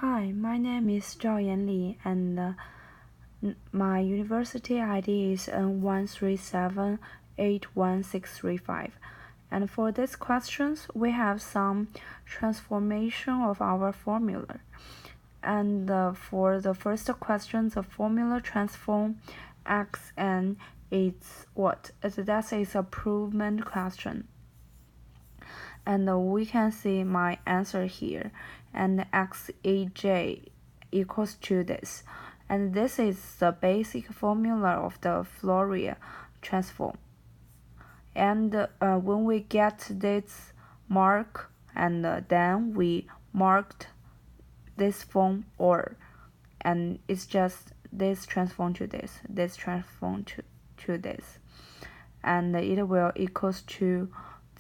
Hi, my name is Zhao Yanli, and my university ID is N13781635. And for these questions, we have some transformation of our formula. And for the first question, the formula transform x and it's what? That is a improvement question. And we can see my answer here, and xaj equals to this, and this is the basic formula of the Fourier transform. And when we get this mark, and then we marked this form, or and it's just this transform to this transform to this, and it will equals to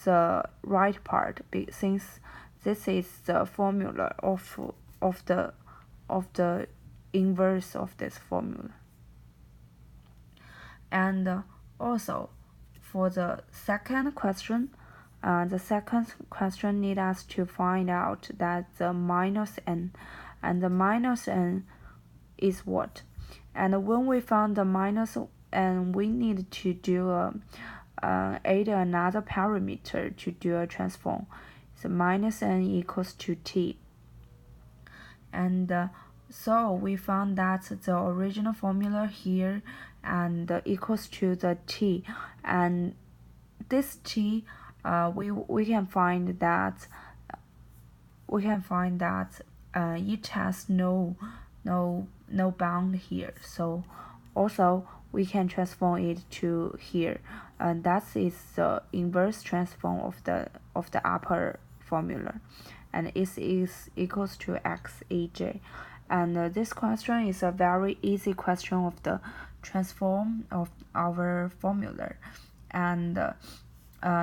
the right part, since this is the formula of the inverse of this formula. And also for the second question, need us to find out that the minus n, and the minus n is what? And when we found the minus n, we need to do add another parameter to do a transform. So minus n equals to t. And so we found that the original formula here and equals to the t, and this t we can find that it has no bound here, so also we can transform it to here, and that is the inverse transform of the upper formula, and it is equals to xaj. And this question is a very easy question of the transform of our formula. And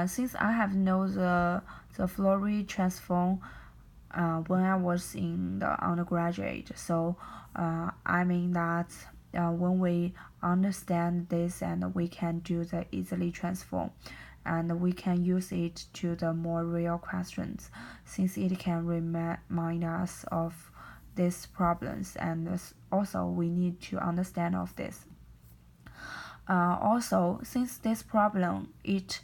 since I have known the Fourier transform when I was in the undergraduate, so I mean that when we understand this, and we can do the easily transform, and we can use it to the more real questions, since it can remind us of these problems, and also we need to understand of this. Also, since this problem, it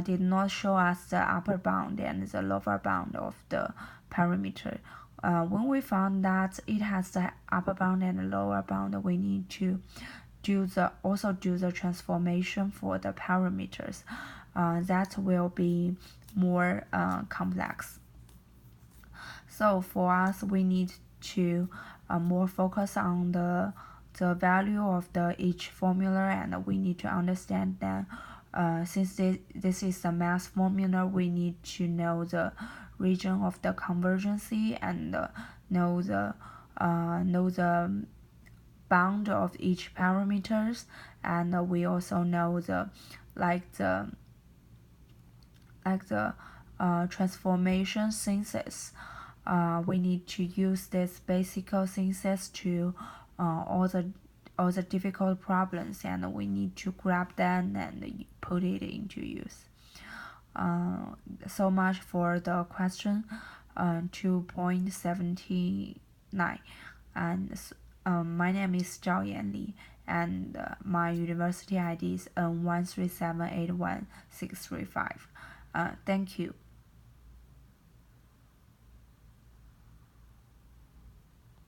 did not show us the upper bound and the lower bound of the parameter. When we found that it has the upper bound and the lower bound, we need to also do the transformation for the parameters. That will be more complex. So for us, we need to more focus on the value of each formula, and we need to understand that since this is a math formula, we need to know the region of the convergency, and know the bound of each parameters, and we also know the transformation synthesis. We need to use this basic synthesis to all the difficult problems, and we need to grab them and put it into use. So much for the question 2.79. And my name is Zhao Yanli, and my university ID is N13781635. Thank you.